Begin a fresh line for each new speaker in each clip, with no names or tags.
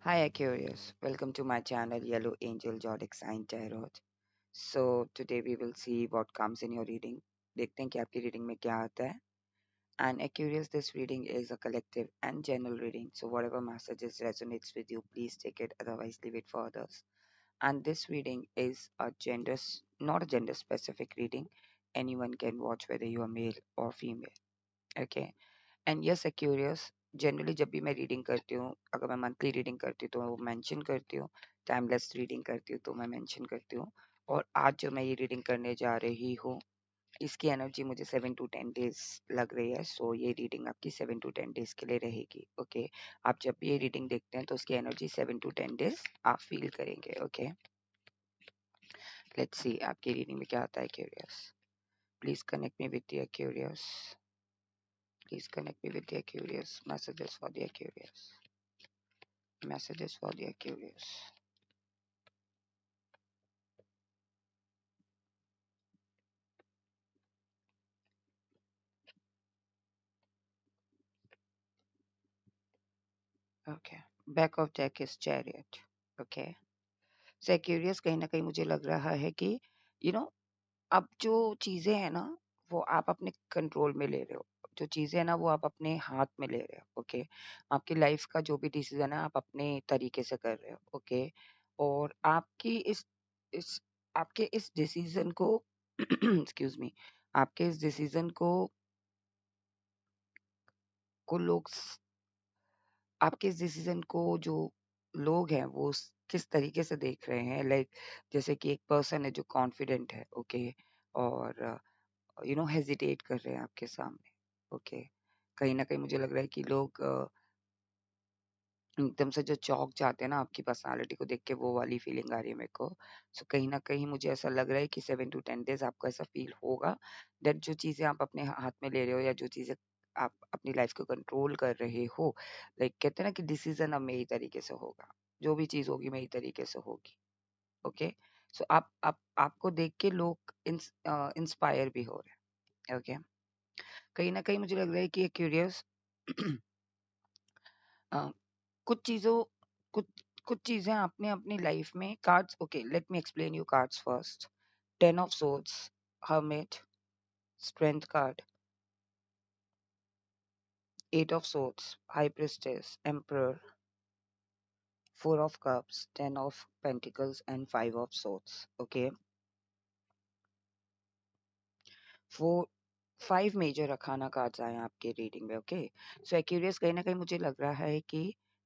Hi Aquarius, welcome to my channel Yellow Angel Zodiac Sign Tarot. So today we will see what comes in your reading. देखते हैं कि आपकी reading में क्या आता है. And Aquarius, this reading is a collective and general reading. So whatever messages resonates with you, please take it. Otherwise, leave it for others. And this reading is not a gender specific reading. Anyone can watch whether you are male or female. Okay. And yes Aquarius generally जब भी मैं reading करती हूँ, अगर मैं monthly reading करती हूँ तो मैं वो मेंशन करती हूँ, टाइमलेस रीडिंग करती हूँ तो मैं मेंशन करती हूँ. और आज जो मैं ये रीडिंग करने जा रही हूँ, इसकी एनर्जी मुझे 7 to 10 डेज लग रही है. सो ये रीडिंग आपकी 7 to 10 डेज के लिए रहेगी. ओके आप जब भी ये रीडिंग देखते हैं तो उसकी एनर्जी 7 to 10 डेज आप फील करेंगे. ओके लेट्स सी आपकी रीडिंग में क्या आता है. Curious, please connect me with the curious. Please connect me with the Aquarius. Messages for the Aquarius. Messages for the Aquarius. Okay. Back of deck is Chariot. Okay. So Aquarius, कहीं ना कहीं मुझे लग रहा है कि you know अब जो चीजें हैं ना, वो आप अपने कंट्रोल में ले रहे हो. जो चीजें हैं ना, वो आप अपने हाथ में ले रहे हो. ओके आपकी लाइफ का जो भी डिसीजन है आप अपने तरीके से कर रहे हो. ओके और इस आपके इस डिसीजन को एक्सक्यूज मी, आपके इस डिसीजन को लोग आपके इस डिसीजन को जो लोग हैं वो किस तरीके से देख रहे हैं. लाइक जैसे कि एक पर्सन है जो कॉन्फिडेंट है. ओके और हेजिटेट कर रहे हैं आपके सामने. ओके कहीं ना कहीं मुझे लग रहा है कि लोग एकदम से जो चौंक जाते हैं ना आपकी पर्सनालिटी को देख के, वो वाली फीलिंग आ रही है मेरे को. सो कहीं ना कहीं मुझे ऐसा लग रहा है कि 7 to 10 डेज आपको ऐसा फील होगा दैट जो चीजें आप अपने हाथ में ले रहे हो या जो चीजें आप अपनी लाइफ को कंट्रोल कर रहे हो, लाइक कहते हैं ना कि डिसीजन अब मेरी तरीके से होगा, जो भी चीज होगी मेरी तरीके से होगी. ओके सो आप आपको देख के लोग इंस्पायर भी हो रहे हैं. ओके कहीं ना कहीं मुझे लग रहा है कि क्यूरियस कुछ चीजों कुछ कुछ चीजें आपने अपनी लाइफ में cards. Okay let me explain you cards first. 10 of swords, hermit, strength card, 8 of swords, high priestess, emperor, 4 of cups, 10 of pentacles and 5 of swords. Okay four 5 major arcana cards आए हैं आपके reading में. Okay so Aquarius कहीं ना कहीं मुझे लग रहा है कि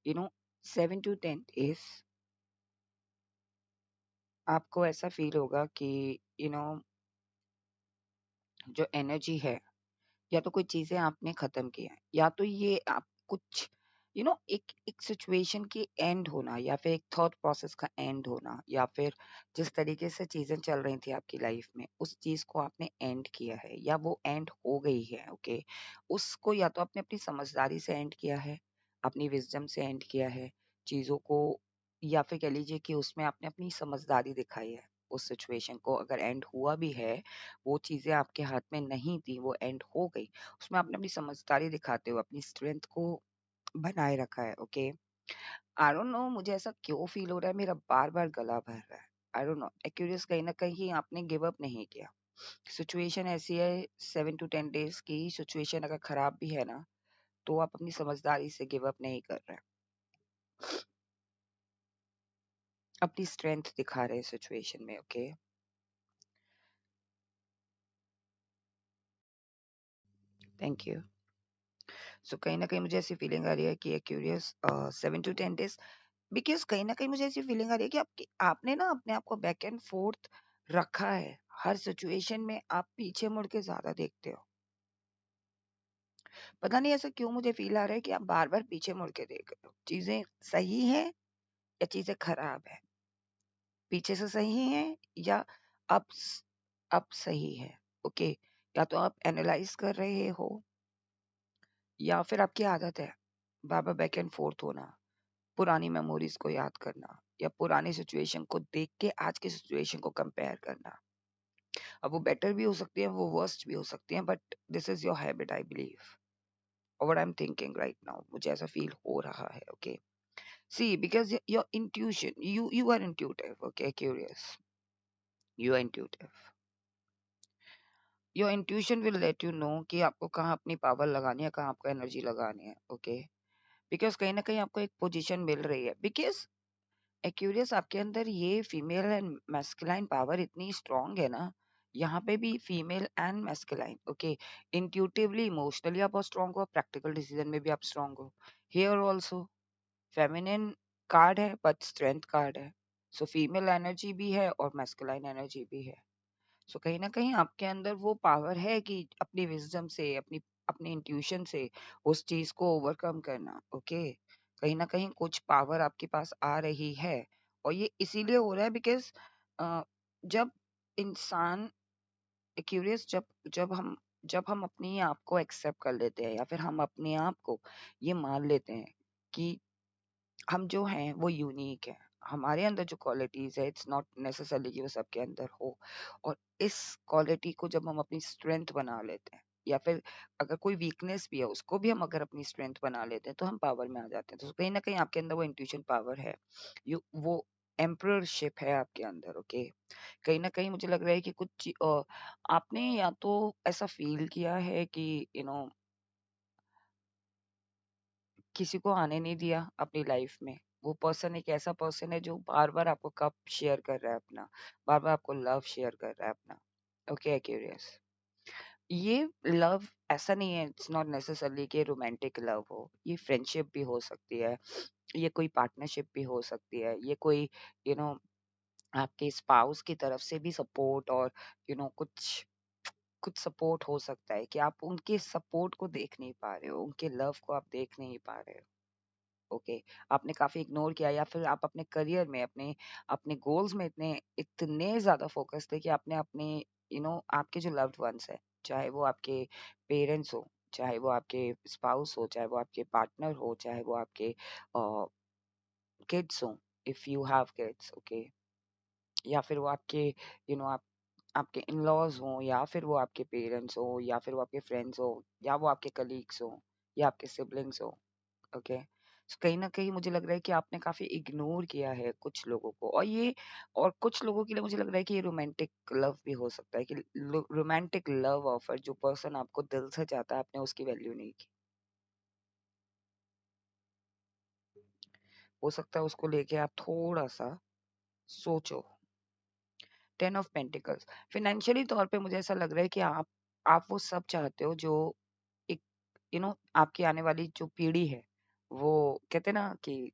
यू नो 7 to 10 इज आपको ऐसा फील होगा कि यू नो जो एनर्जी है, या तो कोई चीजें आपने खत्म की हैं, या तो ये आप कुछ एक एक सिचुएशन की एंड होना, या फिर एक थॉट प्रोसेस का एंड होना, या फिर जिस तरीके से चीजें चल रही थी आपकी लाइफ में उस चीज को आपने एंड किया है या वो एंड हो गई है. ओके उसको या तो आपने अपनी समझदारी से एंड किया है, अपनी विजडम से एंड किया है चीजों को, या फिर कह लीजिए कि उसमें आपने अपनी समझदारी दिखाई है. उस सिचुएशन को अगर एंड हुआ भी है, वो चीजें आपके हाथ में नहीं थी, वो एंड हो गई, उसमें आपने अपनी समझदारी दिखाते हुए अपनी स्ट्रेंथ को बनाए रखा है. ओके आई डोंट नो मुझे ऐसा क्यों फील हो रहा है, मेरा बार बार गला भर रहा है. आई डोंट नो एक्यूरियस कहीं ना कहीं आपने गिव अप नहीं किया. सिचुएशन ऐसी है, 7 to 10 डेज की सिचुएशन अगर खराब भी है ना, तो आप अपनी समझदारी से गिव अप नहीं कर रहे हैं, अपनी स्ट्रेंथ दिखा रहे हैं सिचुएशन में. Okay thank you. सो कहीं ना कहीं मुझे ऐसी फीलिंग आ रही है कि एक्यूरियस 7 to 10 डेज, बिकॉज कहीं ना कहीं मुझे ऐसी फीलिंग आ रही है कि आपने ना अपने आप को बैक एंड फोर्थ रखा है. हर सिचुएशन में आप पीछे मुड़ के ज्यादा देखते हो. पता नहीं ऐसा क्यों मुझे फील आ रहा है कि आप बार बार पीछे मुड़ के देख रहे हो. चीजें सही है या चीजें खराब है, पीछे से सही है या अब अब सही है. ओके या तो आप एनालाइज कर रहे हो, या फिर आपकी आदत है बार बार बैक एंड फोर्थ होना, पुरानी मेमोरीज को याद करना, या पुरानी सिचुएशन को देख के आज की सिचुएशन को कंपेयर करना. अब वो बेटर भी हो सकती है, वो वर्स्ट भी हो सकती है, but this is your habit I believe, और what I am thinking right now, मुझे ऐसा फील हो रहा है. Okay See, because your intuition, you are intuitive, okay, curious. You are intuitive. Your intuition will let you know कि आपको कहाँ अपनी पावर लगानी है, कहाँ आपको एनर्जी लगानी है, ओके? बिकॉज कहीं ना कहीं आपको एक पोजीशन मिल रही है, बिकॉज एक्यूरियस आपके अंदर ये फीमेल एंड मैस्कुलाइन पावर इतनी स्ट्रांग है ना, यहाँ पे भी female and masculine, okay? Intuitively emotionally आप बहुत स्ट्रांग हो, प्रैक्टिकल डिसीजन में भी आप स्ट्रांग हो। हियर ऑल्सो फेमिनिन कार्ड है बट स्ट्रेंथ कार्ड है, सो फीमेल एनर्जी भी है और मैस्कुलाइन एनर्जी भी है। सो कहीं ना कहीं आपके अंदर वो पावर है कि अपनी विजडम से, अपनी अपने इंट्यूशन से उस चीज को ओवरकम करना, ओके? कहीं ना कहीं कुछ पावर आपके पास आ रही है, और ये इसीलिए हो रहा है बिकॉज जब इंसान क्यूरियस, जब जब हम अपने आप को एक्सेप्ट कर लेते हैं, या फिर हम अपने आप को ये मान लेते हैं कि हम जो हैं वो यूनिक है, हमारे अंदर जो क्वालिटीज है इट्स नॉट नेसेसरली कि वो सबके अंदर हो, और इस क्वालिटी को जब हम अपनी स्ट्रेंथ बना लेते हैं, या फिर अगर कोई वीकनेस भी है उसको भी हम अगर अपनी स्ट्रेंथ बना लेते हैं, तो हम पावर में आ जाते हैं। तो कहीं ना कहीं आपके अंदर वो इंट्यूशन पावर है, यू वो एम्पररशिप है आपके अंदर, ओके? कहीं ना कहीं मुझे लग रहा है कि आपने या तो ऐसा फील किया है कि यू नो किसी को आने नहीं दिया अपनी लाइफ में, वो पर्सन एक ऐसा पर्सन है जो बार बार आपको कप शेयर कर रहा है अपना, बार बार आपको लव शेयर कर रहा है अपना, ओके क्यूरियस? ये लव ऐसा नहीं है, इट्स नॉट नेसेसरली कि रोमांटिक लव हो, ये फ्रेंडशिप भी हो सकती है, ये कोई पार्टनरशिप भी हो सकती है, ये कोई यू नो आपके स्पाउस की तरफ से भी सपोर्ट, और कुछ कुछ सपोर्ट हो सकता है कि आप उनके सपोर्ट को देख नहीं पा रहे हो, उनके लव को आप देख नहीं पा रहे हो, ओके? आपने काफ़ी इग्नोर किया, या फिर आप अपने करियर में, अपने अपने गोल्स में इतने इतने ज़्यादा फ़ोकस थे कि आपने अपने आपके जो लव्ड वन्स हैं, चाहे वो आपके पेरेंट्स हो, चाहे वो आपके स्पाउस हो, चाहे वो आपके पार्टनर हो, चाहे वो आपके किड्स हो, if you have kids, okay? या फिर वो आपके आप आपके इन-लॉज़ हों, या फिर वो आपके पेरेंट्स हों, या फिर वो आपके फ्रेंड्स हों, या वो आपके कलीग्स हों, या आपके सिबलिंग्स हों, ओके? सो कहीं न कहीं मुझे लग रहा है कि आपने काफ़ी इग्नोर किया है कुछ लोगों को, और कुछ लोगों के लिए मुझे लग रहा है कि ये रोमांटिक लव भी हो सकता है, कि रोमांटिक लव ऑफर जो पर्सन आपको दिल से चाहता है, आपने उसकी वैल्यू नहीं की। हो सकता है उसको लेके आप थोड़ा-सा सोचो। 10 ऑफ पेंटिकल्स, फाइनेंशियली तौर पे मुझे ऐसा लग रहा है कि आप वो सब चाहते हो जो एक आपकी आने वाली जो पीढ़ी है, वो कहते हैं ना कि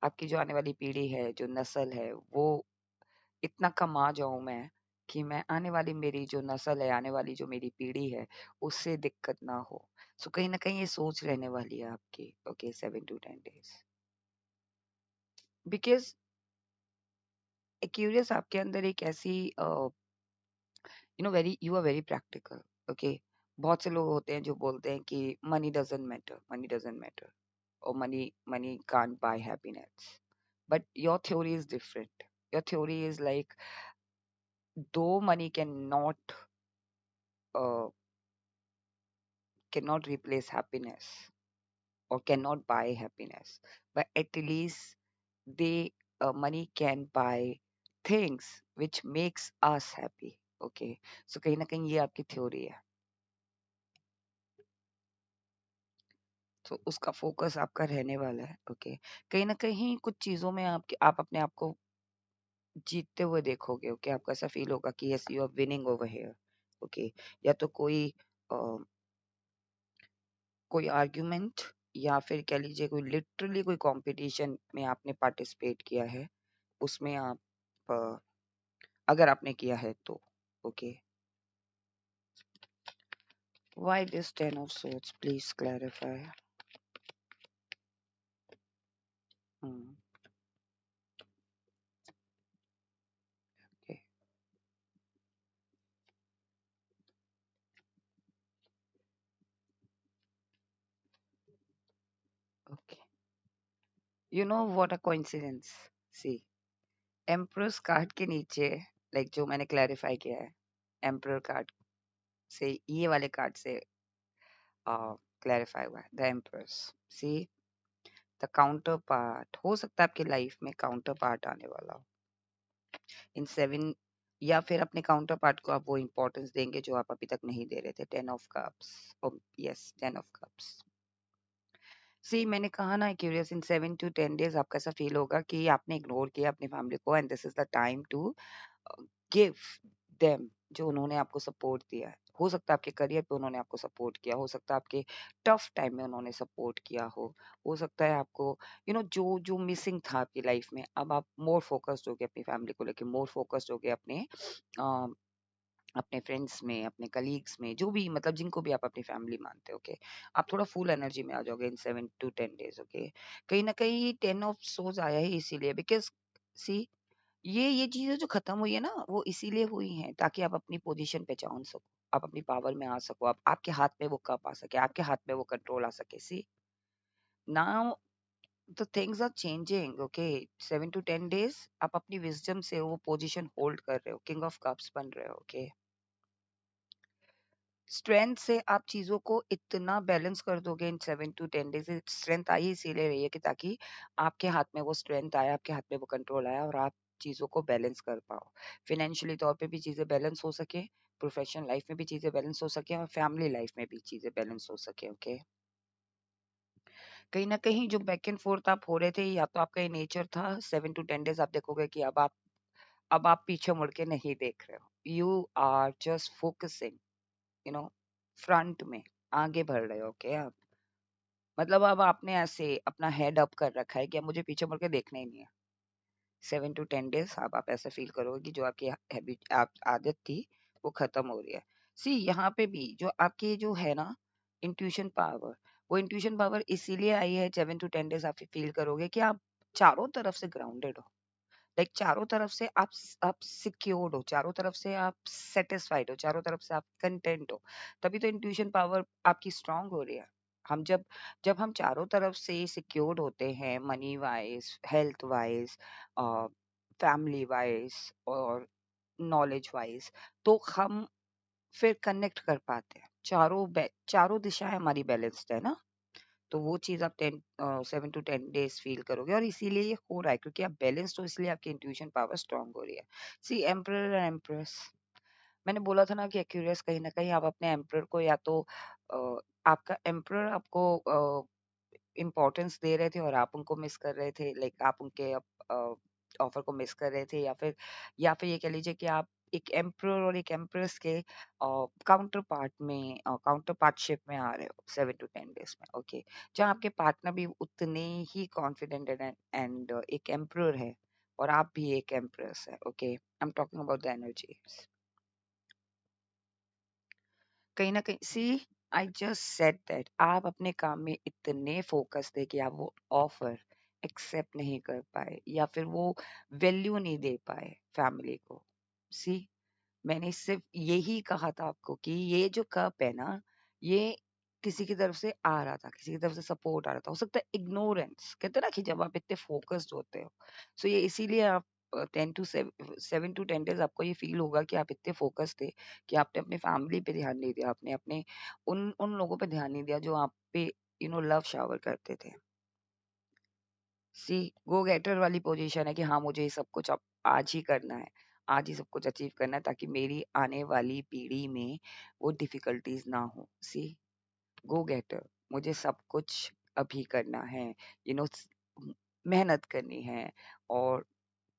आपकी जो आने वाली पीढ़ी है, जो नस्ल है, वो इतना कमा जाऊं मैं कि मैं आने वाली मेरी जो नस्ल है, आने वाली जो मेरी पीढ़ी है, उससे दिक्कत ना हो। सो कहीं ना कहीं ये सोच रहने वाली है आपकी, okay? 7 to 10 days, because curious आपके अंदर एक ऐसी very you are very practical, okay? बहुत से लोग होते हैं जो बोलते हैं कि money doesn't matter, money doesn't matter, और money money can't buy happiness, but your theory is different. Your theory is like, though money cannot replace happiness, or cannot buy happiness, but at least they money can buy things which makes us happy, okay? So कहीं ना कहीं ये आपकी theory है, तो उसका focus आपका रहने वाला है, ओके? कहीं ना कहीं कुछ चीजों में आप अपने आप को जीतते हुए देखोगे, ओके? आपको ऐसा फील होगा कि yes, you are winning over here, okay? या तो अ, कोई आर्ग्यूमेंट, या फिर कह लीजिए कोई लिटरली कोई कंपटीशन में आपने पार्टिसिपेट किया है, उसमें आप अ, अगर आपने किया है तो, okay? Why this 10 of swords, please clarify. Okay, okay, you know what a coincidence. See, empress card के नीचे, लाइक जो मैंने क्लैरिफाई किया है, एम्peror कार्ड से, ये वाले कार्ड से क्लैरिफाई हुआ है, the empress. See, the counter part, हो सकता है आपकी लाइफ में काउंटर पार्ट आने वाला हो इन 7, या फिर अपने काउंटर पार्ट को आप वो इंपॉर्टेंस देंगे जो आप अभी तक नहीं दे रहे थे। 10 of cups, yes 10 of cups. See मैंने कहा ना, क्यूरियस इन 7 to 10 डेज आपका ऐसा फील होगा कि आपने इग्नोर किया अपनी फैमिली को, and this is the time to give them जो उन्होंने आपको सपोर्ट दिया है। हो सकता है आपके करियर पे उन्होंने आपको सपोर्ट किया, हो सकता है आपके टफ टाइम में उन्होंने सपोर्ट किया हो सकता है आपको जो जो मिसिंग था आपकी लाइफ में, अब आप मोर फोकस्ड हो गए अपनी फैमिली को लेके, मोर फोकस्ड हो गए अपने फ्रेंड्स में, अपने कलीग्स में, जो भी मतलब जिनको भी आप अपनी फैमिली मानते हो, ओके। आप थोड़ा फुल एनर्जी में आ जाओगे इन 7 to 10 डेज, ओके। कहीं ना कहीं 10 ऑफ सोज आया है इसीलिए, बिकॉज सी ये चीजें जो खत्म हुई है ना, वो इसीलिए हुई हैं ताकि आप अपनी पोजीशन पहचान सको, आप अपनी पावर में आ सको, आप आपके हाथ में वो कप आ सके, आपके हाथ में वो कंट्रोल आ सके। See now the things are changing, okay. 7 to 10 days आप अपनी विजडम से वो पोजीशन होल्ड कर रहे हो, किंग ऑफ कप्स बन रहे हो, ओके। स्ट्रेंथ से आप चीजों को इतना बैलेंस कर दोगे इन 7 to 10 डेज। स्ट्रेंथ आई इसीलिए रही है कि ताकि आपके हाथ में वो स्ट्रेंथ आया, आपके हाथ में वो कंट्रोल आया, और आप चीजों को बैलेंस कर पाओ। फिनेंशियली तौर पे भी चीजें बैलेंस हो सके, प्रोफेशनल लाइफ में भी चीजें बैलेंस हो सके, और फैमिली लाइफ में भी चीजें बैलेंस हो सके, ओके। कहीं ना कहीं जो बैक एंड फोर्थ आप हो रहे थे, या तो आपका ये नेचर था, 7 to 10 डेज आप देखोगे कि अब आप पीछे मुड़ के नहीं देख रहे हो, you are just focusing, you know front में आगे बढ़ रहे हो, ओके। आप मतलब अब आपने ऐसे अपना हेड अप कर रखा है कि अब मुझे पीछे मुड़ के देखना ही नहीं है। 7 to 10 डेज अब आप ऐसा फील करोगे कि जो आपकी हैबिट आप आदत थी वो खत्म हो रही है। सी यहाँ पे भी जो आपकी जो है ना इंट्यूशन पावर, वो इंट्यूशन पावर इसीलिए आई है 7 to 10 डेज, आप फील करोगे कि आप चारों तरफ से ग्राउंडेड हो, लाइक चारों तरफ से आप सिक्योर्ड हो, चारों तरफ से आप सेटिस्फाइड हो, चारों तरफ से आप कंटेंट हो। तभी तो इंट्यूशन पावर आपकी स्ट्रांग हो रही है। हम जब जब हम चारों तरफ से सिक्योर्ड होते हैं, money wise, health wise, family wise, और नॉलेज वाइज, तो हम फिर कनेक्ट कर पाते हैं। चारों दिशाएं हमारी बैलेंस्ड है ना, तो वो चीज़ आप 7 to 10 डेज फील करोगे, और इसीलिए ये हो रहा है क्योंकि आप बैलेंस्ड हो, इसलिए आपकी इंट्यूशन पावर स्ट्रांग हो रही है। सी एम्परर एंड एम्प्रेस, मैंने बोला था ना कि एक्यूरियस कहीं ना कहीं आप अपने एम्परर को, या तो आपका एम्परर आपको इम्पोर्टेंस दे रहे थे और आप उनको मिस कर रहे थे, लाइक आप उनके ऑफर को मिस कर रहे थे, या फिर ये कह लीजिए कि आप एक एम्परर और एक एम्प्रेस के काउंटर पार्ट में, काउंटर पार्टशिप में आ रहे हो 7 to 10 डेज में, ओके। जहाँ आपके पार्टनर भी उतने ही कॉन्फिडेंट एंड एक एम्परर है, और आप भी एक एम्प्रेस है, okay. I am talking about the energy. कहीं न कहीं सी आई जस्ट सेड दैट आप अपने काम में इतने फ़ोकस थे कि आप वो ऑफ़र एक्सेप्ट नहीं कर पाए, या फिर वो वैल्यू नहीं दे पाए फैमिली को। सी मैंने सिर्फ़ यही कहा था आपको कि ये जो कप है ना, ये किसी की तरफ से आ रहा था, किसी की तरफ से सपोर्ट आ रहा था। हो सकता है इग्नोरेंस, कहते हैं ना कि जब आप इतने फ़ोकस्ड होते हो, सो ये इसीलिए आप 10 टू सेव 7 टू 10 डेज़ आपको ये फ़ील होगा कि आप इतने फ़ोकस थे कि आपने अपनी फैमिली पे ध्यान नहीं दिया, आपने अपने उन उन लोगों पे ध्यान नहीं दिया जो आप पे लव शावर करते थे। सी गो गेटर वाली पोजीशन है कि हाँ, मुझे ये सब कुछ अब आज ही करना है, आज ही सब कुछ अचीव करना है ताकि मेरी आने वाली पीढ़ी में वो डिफ़िकल्टीज़ ना हो। सी गो गेटर, मुझे सब कुछ अभी करना है, यू नो स मेहनत करनी है, और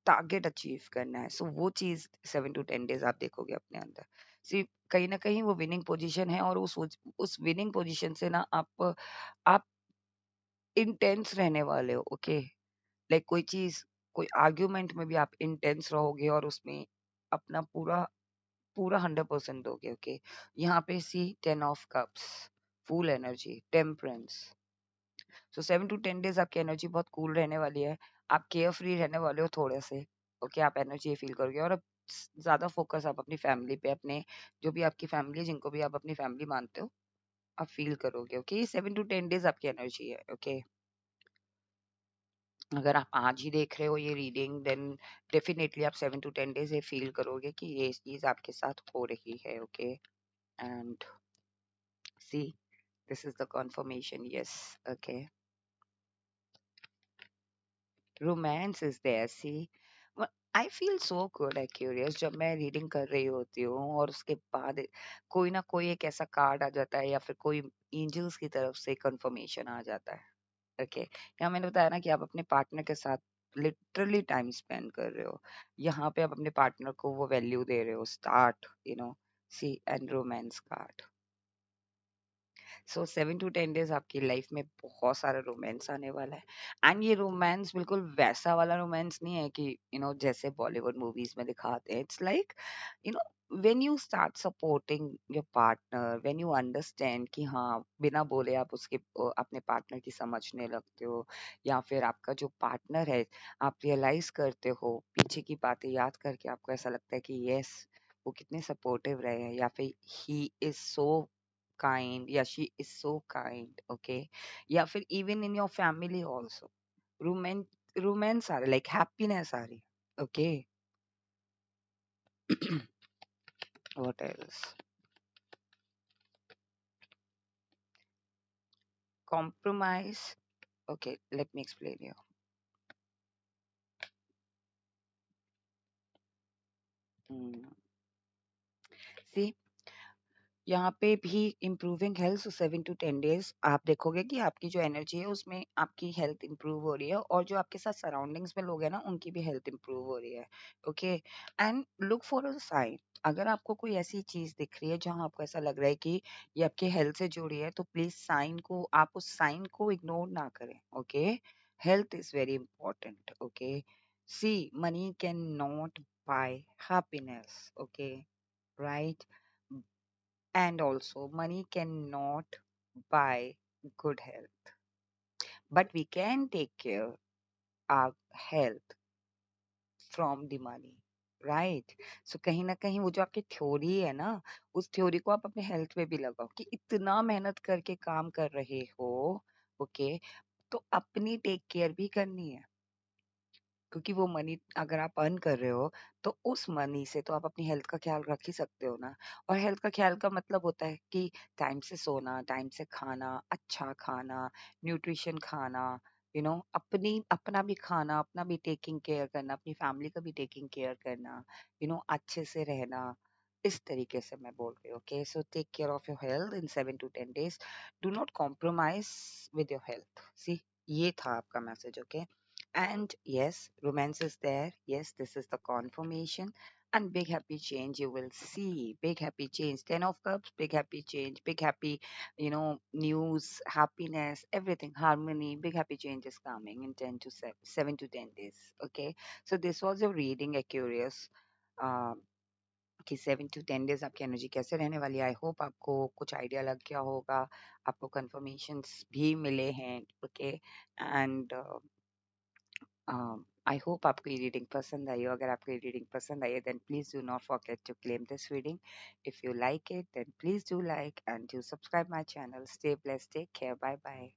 टारगेट अचीव करना है। सो वो चीज़ 7 टू 10 डेज़ आप देखोगे अपने अंदर। सी कहीं न कहीं वो विनिंग पोज़ीशन है, और उस विनिंग पोज़ीशन से ना आप इंटेंस रहने वाले हो, ओके। लाइक कोई आर्ग्यूमेंट में भी आप इंटेंस रहोगे, और उसमें अपना पूरा पूरा 100% दोगे, ओके। यहाँ पे सी 10 of cups, full energy, temperance. So 7 to 10 days आपकी एनर्जी बहुत कूल रहने वाली है। आप केयर फ्री रहने वाले हो थोड़े से, ओके। आप एनर्जी फील करोगे, और अब ज्यादा फोकस आप अपनी फैमिली पे, अपने जो भी आपकी फैमिली है, जिनको भी आप अपनी फैमिली मानते हो, आप फील करोगे, ओके। 7 to 10 डेज आपकी एनर्जी है, ओके। अगर आप आज ही देख रहे हो ये रीडिंग, देन डेफिनेटली आप 7 to 10 डेज ये फील करोगे कि ये चीज आपके साथ हो रही है, okay. And see this is the confirmation, yes, okay। Romance is there see. I feel so good I curious जब मैं रीडिंग कर रही होती हूँ और उसके बाद कोई ना कोई एक ऐसा कार्ड आ जाता है या फिर कोई एंजल्स की तरफ से कंफर्मेशन आ जाता है। ओके, यहाँ मैंने बताया ना कि आप अपने पार्टनर के साथ लिटरली टाइम स्पेंड कर रहे हो। यहाँ पे आप अपने पार्टनर को वो वैल्यू दे रहे हो। Start, see and romance card. So 7 to 10 days आपकी लाइफ में बहुत सारा रोमांस आने वाला है। एंड ये रोमांस बिल्कुल वैसा वाला रोमांस नहीं है कि जैसे बॉलीवुड मूवीज में दिखाते हैं। It's like you know when you start supporting your partner, when you understand कि हाँ बिना बोले आप उसके अपने पार्टनर की समझने लगते हो, या फिर आपका जो पार्टनर है आप रियलाइज करते हो पीछे की बातें याद करके आपको ऐसा लगता है कि यस वो कितने सपोर्टिव रहे हैं, या फिर he is so kind, yeah, she is so kind, okay, या फिर even in your family also, romance are like happiness are, okay. What else? Compromise. Okay, let me explain you. Hmm. See, यहाँ पे भी improving health 7 to 10 days आप देखोगे कि आपकी जो एनर्जी है उसमें आपकी हेल्थ इंप्रूव हो रही है, और जो आपके साथ सराउंडिंग्स में लोग हैं ना उनकी भी हेल्थ इंप्रूव हो रही है। Okay, and look for a sign. अगर आपको कोई ऐसी चीज दिख रही है जहां आपको ऐसा लग रहा है कि ये आपके हेल्थ से जुड़ी है, तो प्लीज साइन को आप उस साइन को इग्नोर ना करें। Okay, health is very important. Okay, see money can not buy happiness. Okay, right? And also, money cannot buy good health, but we can take care our health from the money, right? So कहीं ना कहीं वो जो आपकी theory है ना, उस theory को आप अपने हेल्थ पे भी लगाओ कि इतना मेहनत करके काम कर रहे हो। ओके, तो अपनी टेक केयर भी करनी है, क्योंकि वो मनी अगर आप अर्न कर रहे हो तो उस मनी से तो आप अपनी हेल्थ का ख्याल रख ही सकते हो ना। और हेल्थ का ख्याल का मतलब होता है कि टाइम से सोना, टाइम से खाना, अच्छा खाना, न्यूट्रिशन खाना, अपनी अपना भी खाना, अपना भी टेकिंग केयर करना, अपनी फैमिली का भी टेकिंग केयर करना, अच्छे से रहना। इस तरीके से मैं बोल रही हूँ। Okay, so take care of your health in 7 to 10 days. Do not compromise with your health. See, ये था आपका message. Okay, and yes, romance is there. Yes, this is the confirmation. And big happy change you will see. Big happy change. 10 of Cups, big happy change. Big happy, news, happiness, everything, harmony. Big happy change is coming in 7 to 10 days. Okay. So this was a reading, a curious. Um, कि 7 to 10 days आपकी energy कैसे रहने वाली है। I hope आपको कुछ idea लग गया होगा, आपको कंफर्मेशंस भी मिले हैं। ओके, एंड आई होप आपको ये रीडिंग पसंद आई हो। अगर आपको ये रीडिंग पसंद आई है then please do not forget to claim this reading. If you like it then please do like and do subscribe my channel. Stay blessed, take care, bye bye.